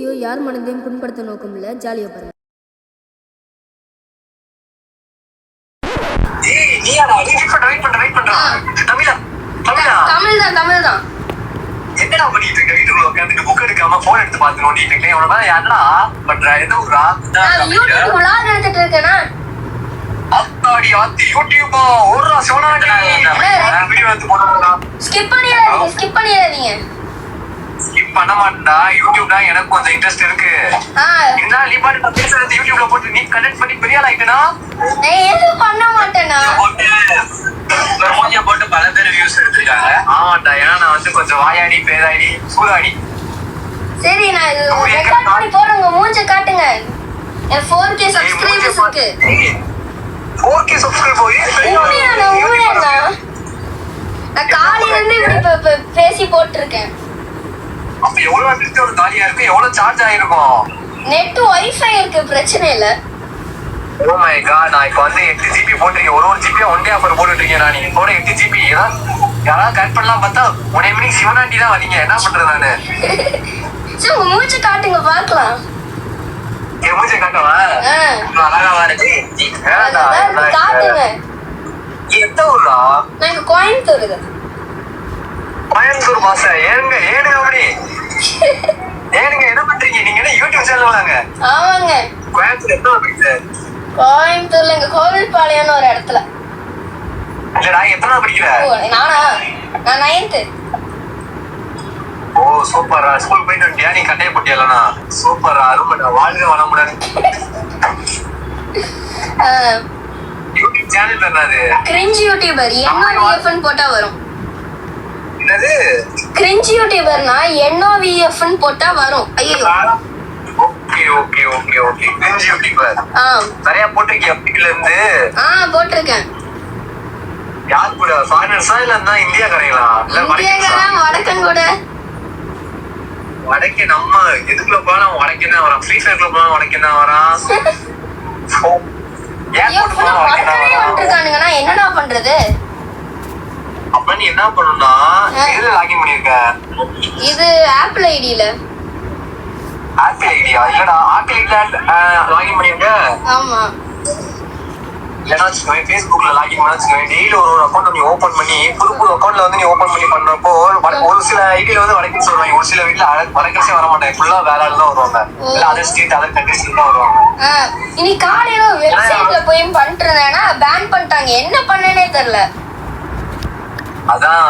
Video யார் மனதையும் புண்படுத்த நோக்கம் இல்லை, ஜாலியாக பாருங்க. என்னடா பண்ணிட்டு இருக்க? வீட்டுக்குள்ள உட்காந்துட்டு புக் எடுக்காம போன் எடுத்து பார்த்து நோண்டிட்டு இருக்கேன். உனக்கு யாரா பண்ற? எந்த ஊரா? அத்தாடி ஆத்தி யூடியூபா ஓடுறா சோனாடி. வீடியோ எடுத்து போடுறா. ஸ்கிப் பண்ணிடாதீங்க. ஸ்கிப் பண்ண மாட்டேன்டா. யூடியூப்னா எனக்கு கொஞ்சம் இன்ட்ரெஸ்ட் இருக்கு. என்ன நீ பாட்டு நான் பேசுறது யூடியூப்ல போட்டு நீ கனெக்ட் பண்ணி பெரிய ஆள் ஆயிட்டனா? நான் எதுவும் பண்ண மாட்டேனா? மூஞ்சிய போட்டு பல பேர் வியூஸ் எடுத்துருக்காங்க. ஆமாண்டா, ஏன்னா நான் வந்து கொஞ்சம் வாயாடி பேராடி சூதாடி. சரி, நான் இது ரெக்கார்ட் பண்ணி போறேன். உங்க மூஞ்ச காட்டுங்க. என் 4K சப்ஸ்கிரைபர்ஸ் இருக்கு. 4K சப்ஸ்கிரைபர் போய் உண்மையானா? நான் காலையில இருந்து இப்படி பேசி போட்டுருக்கேன். அப்ப எவ்வளவு நெட் காலியா இருக்கு? எவ்வளவு சார்ஜ் ஆயிருக்கும்? நெட் வைஃபை இருக்கு, பிரச்சனை இல்ல. ஓ மை காட், நான் இப்ப வந்து 8 GB போட்டிருக்கேன். ஒரு GB ஒன் டே ஆஃபர் போட்டுட்டு இருக்கேன். நான் நீங்க போட 8 GB யாராவது கட் பண்ணலாம் பார்த்தா உடனே மணி சிவனாண்டி தான் வரீங்க. என்ன பண்றது நானு? சரி, உங்க மூஞ்சி காட்டுங்க பார்க்கலாம். என் மூஞ்சி காட்டவா? அழகா இருக்கு. காட்டுங்க. எந்த ஊரா? நாங்க கோயம்புத்தூர். கோயம்புத்தூர் மாசா? ஏனுங்க அப்படி ஏனுங்க என்ன பண்றீங்க நீங்க? என்ன யூடியூப் சேனல் வாங்க? ஆமாங்க. கோயம்புத்தூர் எத்தனை படிக்கிற? கோயம்புத்தூர்ல இங்க கோவில்பாளையம்னு ஒரு இடத்துல. இல்லடா, எத்தனை படிக்கிற? நானா? நான் 9th. ஓ சூப்பரா. ஸ்கூல் போயிட்டு வந்தியா? நீ கட்டைய போட்டியலனா? சூப்பரா, அருமைடா. வாழ்க வளமுடன். யூடியூப் சேனல் என்னது? Cringe YouTuber. NOVF போட்டா வரும். என்னது கிரிஞ்ச் யூடியூபர்னா? NOVF போட்டா வரும். ஐயோ. Okay okay okay okay. Cringe YouTuber. நிறைய போட்டிருக்கியா? அப்படில இருந்து போட்டிருக்கேன். யார் கூட? ஃபாரினர்ஸா இல்ல இந்தியா கரைங்களா? இல்ல வடக்கன் கூட. வடக்கே நம்ம எதுக்குள்ள போனாலும் வடக்கே தான் வரான். ஃப்ரீ ஃபயர்க்குள்ள போனாலும் வடக்கே தான் வரான். என்னடா பண்றது? அப்ப நீ என்ன பண்ணணும்னா இதுல லாகின் பண்ணிருக்க. இது ஆப்பிள் ஐடில. ஆப்பிள் ஐடியா? இல்லடா, ஆப்பிள் ஐடில லாகின் பண்ணிருக்க. ஆமா. ஏன்னா Facebookல லாகின் பண்ணா டெய்லி ஒரு அக்கௌண்ட் நீ ஓபன் பண்ணி புது அக்கௌண்ட்ல வந்து நீ ஓபன் பண்ணி பண்றப்போ ஒரு சில ஐடியில வந்து வடக்குன்னு சொல்லுவாங்க. ஒரு சில வீட்டுல வடக்கே வர மாட்டாங்க. ஃபுல்லா வேற ஆள் தான் வருவாங்க. இல்ல அதர் ஸ்டேட் அதர் கண்ட்ரிஸ்ல தான் வருவாங்க. இன்னைக்கு காலையில வெப்சைட்ல போய் பண்ணிட்டு இருந்தேன்னா பேன் பண்ணிட்டாங்க. என்ன பண்ணனே தெரியல. அதான்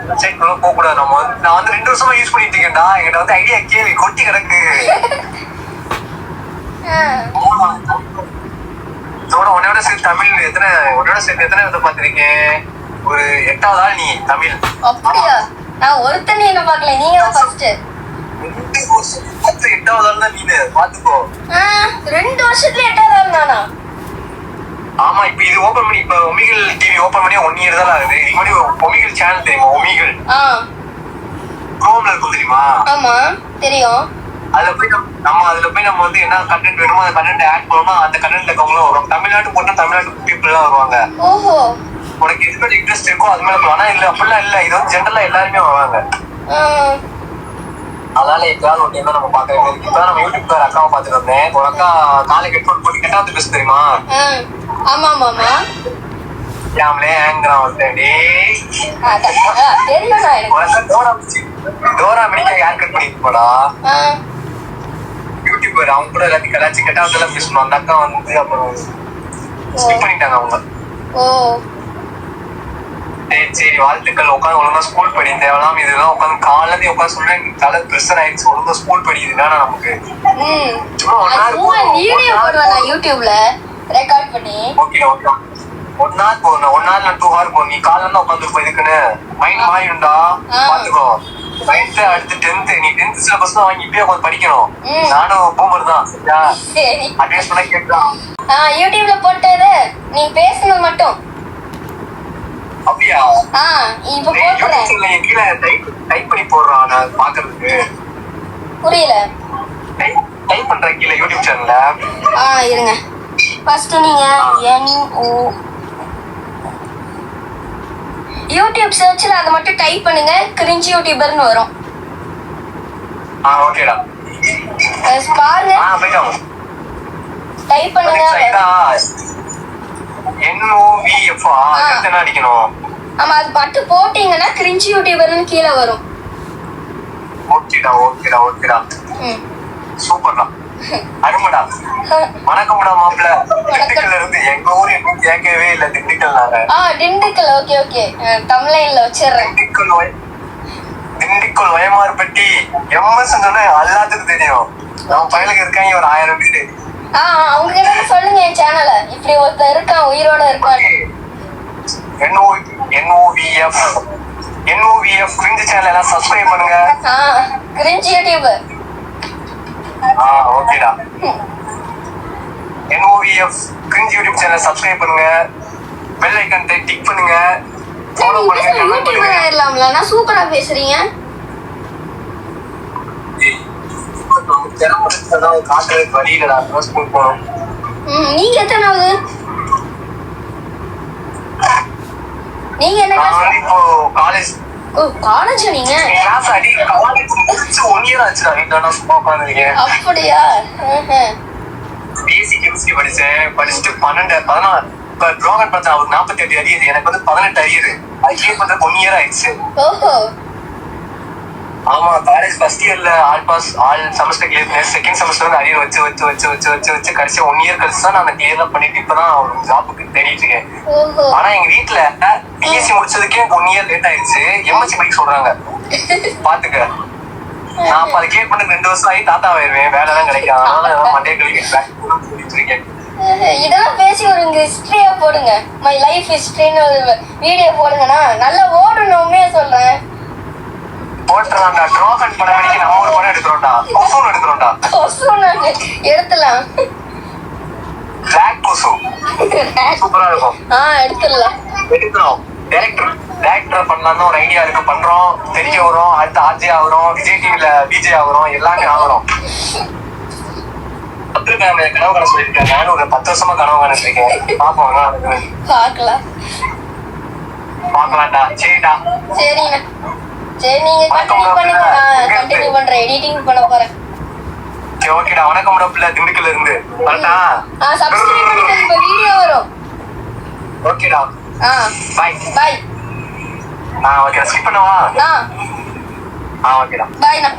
வெப்சைட் குள்ள போக கூடாது. நான் வந்து 2 வருஷமா யூஸ் பண்ணிட்டு இருக்கேன்டா. என்கிட்ட வந்து ஐடியா கேள்வி கொட்டி கிடக்கு. உன்னோட சேர்த்து தமிழ் உன்னோட சேர்த்து எத்தனை வித பாத்திருக்கேன்? ஒரு 8வது ஆள் நீ தமிழ். அப்படியா? நான் ஒருத்தனே என்ன பார்க்கல. நீங்க தான் ஃபர்ஸ்ட். 8வது ஆள் தான் நீ. பாத்துக்கோ. 2 வருஷத்துல 8வது ஆள் நானா? ஆமா. இப்ப இது ஓபன் பண்ணி இப்ப ஒமிகல் டிவி ஓபன் பண்ணி 1 இயர் தான் ஆகுது. இது மாதிரி ஒமிகல் சேனல் தெரியுமா? ஒமிகல் குரோம்ல இருக்கும் தெரியுமா? ஆமா தெரியும். அதுல போய் நம்ம வந்து என்ன கண்டென்ட் வேணுமோ அந்த கண்டென்ட் ஆட் பண்ணோம்னா அந்த கண்டென்ட்ல இருக்கவங்களும் வருவாங்க. தமிழ்நாட்டு போனா தமிழ்நாட்டு பீப்புள் எல்லாம் வருவாங்க. ஓஹோ. உனக்கு எது மேல இன்ட்ரெஸ்ட் இருக்கோ அது மேல. ஆனா இல்ல அப்படிலாம் இல்ல. இது வந்து ஜென்ரலா எல்லாருமே வருவாங்க. அதனால எப்பயாவது ஒரு டைம் நம்ம பாக்க வேண்டியது. இப்ப நம்ம யூடியூப் அக்காவை பாத்துட்டு வந்தேன். ஒரு அக்கா நாளைக்கு ஹெட்ஃபோன் போட்டு கெட்டாவது பேச தெரியுமா? ஆமா ஆமா. யாமலே ஆங்கறான் வந்து டோரா மினிக்கா யார் கட் பண்ணிட்டு போடா? யூடியூபர். அவங்க கூட எல்லாத்தையும் கலாச்சி கெட்டாவதெல்லாம் பேசணும். அந்த அக்கா வந்து அப்புறம் ஸ்கிப் பண்ணிட்டாங்க அவங்க. சரி வாழ்த்துக்கள். உட்காந்து ஒழுங்கா ஸ்கூல் படி. தேவலாம் இதெல்லாம் உட்காந்து காலையில உட்காந்து சொல்றேன். தலை பிரஷர் ஆயிடுச்சு. ஒழுங்கா ஸ்கூல் படிக்குதுன்னா நமக்கு யூடியூப்ல ரெக்கார்ட் பண்ணி ஒரு நாள் போகணும். 1 நாள் 2 ஹவர் போகணும். நீ காலைல உட்காந்து போயிருக்குன்னு மைண்ட் மாறிடும்டா. பாத்துக்கோ. 9th அடுத்து 10th. நீ 10th சிலபஸ் தான் வாங்கி இப்பயே உட்காந்து படிக்கணும். நானும் பூமர் தான். அட்வைஸ் பண்ண கேட்கலாம். யூடியூப்ல போட்டது நீ பேசணும் மட்டும். அப்படியா? இப்ப போடுறேன். கீழே டைப் பண்ணி போடுறான். நான் பாக்குறதுக்கு புரியல. டைப் பண்ற கீழே யூடியூப் சேனல்ல. இருங்க. ஃபர்ஸ்ட் நீங்க யூடியூப் சர்ச்ல அதை மட்டும் டைப் பண்ணுங்க. கிரிஞ்ச் யூடியூபர்னு வரும். ஓகேடா. பாருங்க போயிட்டோம். டைப் பண்ணுங்க. NOVF என்ன அடிக்கணும்? ஆமா அது பட்டு போட்டீங்கன்னா கிரிஞ்சி யூடியூபர்னு கீழே வரும். ஓகேடா சூப்பர்டா அருமடா. வணக்கம்டா மாப்பிள்ள. திண்டுக்கல்ல இருந்து எங்க ஊர் இன்னும் கேட்கவே இல்ல. திண்டுக்கல் திண்டுக்கல். ஓகே தமிழ்ல வச்சிடுறேன். திண்டுக்கல் வயமார்பட்டி MS சொன்னா எல்லாத்துக்கும் தெரியும். நம்ம பையனுக்கு இருக்காங்க ஒரு 1000 பேரு. அவங்க கிட்ட சொல்லுங்க என் சேனல இப்படி ஒருத்தர் இருக்கான் உயிரோட இருக்கான். NOVF கிரிஞ்சி சேனல் எல்லாம் சப்ஸ்கிரைப் பண்ணுங்க. Cringy YouTuber. ஓகேடா. NOVF cringy YouTube channel subscribe பண்ணுங்க. பெல் ஐகான் டிக் பண்ணுங்க. ஃபாலோ பண்ணுங்க. யூடியூபர் ஆயிரலாம்ல. நான் சூப்பரா பேசுறீங்க. காட்டுறதுக்கு வழியிலடா ஸ்கூல் போனோம். நீங்க எத்தனாவது? நீங்க என்ன இப்போ காலேஜ். காலேஜ் நீங்க கிளாஸ் அடி காலேஜ் முடிச்சு 1 இயர் ஆச்சுடா. வீட்டுல சும்மா உட்கார்ந்துருக்கேன். அப்படியா? பிஎஸ்சி கெமிஸ்ட்ரி படிச்சுட்டு 14 இப்ப ட்ராகன் பார்த்தா அவருக்கு 48 அரியர். எனக்கு வந்து 18 அரியர். அது கிளியர் பண்றதுக்கு 1 இயர் ஆயிடுச்சு. ஆமா காலேஜ் ஃபர்ஸ்ட் இயர்ல ஆல் செமஸ்டர் கிளியர் பண்ணேன். செகண்ட் செமஸ்டர் வந்து அரியர் வச்சு கடைசியா 1 இயர் கழிச்சு தான் நான் கிளியர் பண்ணிட்டு இப்பதான் ஒரு ஜாபுக்கு தேடிட்டு இருக்கேன். ஆனா எங்க வீட்டுல பிஎஸ்சி முடிச்சதுக்கே 1 இயர் லேட் ஆயிடுச்சு. எம்எஸ்சி படிக்க சொல்றாங்க. பாத்துக்க நான் அப்ப அதை கிளியர் பண்ணி 2 வருஷம் ஆகி தாத்தா ஆயிடுவேன். வேலை தான் கிடைக்கும். அதனால மண்டே கழிக்க இருக்கேன். இதெல்லாம் பேசி ஒரு ஹிஸ்டரியா போடுங்க. மை லைஃப் ஹிஸ்டரின்னு ஒரு வீடியோ போடுங்கன்னா நல்லா ஓடணும். உண்மையா சொல்றேன். போட்டுறான்டா. ட்ராகன் படம் அடிக்க நம்ம ஒரு படம் எடுக்கிறோம்டா. கொசூன் எடுத்துலாம். பிளாக் கொசூன் சூப்பரா இருக்கும். எடுக்கிறோம். டைரக்டர் பண்ணலாம்னு ஒரு ஐடியா இருக்கு. பண்றோம். தெரிய வரும். அடுத்து ஆர்ஜே ஆகுறோம். விஜய் டிவில விஜே ஆகுறோம். எல்லாமே ஆகுறோம். கனவு காண சொல்லியிருக்கேன். நானும் ஒரு 10 வருஷமா கனவு காணிட்டு இருக்கேன். பாக்கலாம்டா. சரிடா. சரிண்ணா. சரி நீங்க கண்டினியூ பண்ணுங்க. நான் கண்டினியூ பண்றேன். எடிட்டிங் பண்ண போறேன். ஓகேடா. வணக்கம் பிள்ளை திண்டுக்கல்ல இருந்து வரட்டா. சப்ஸ்கிரைப் பண்ணுங்க. இப்ப வீடியோ வரும். ஓகேடா. By by. ஓகே ஸ்கிப் பண்ணவா? ஓகேடா. பைண்ணா.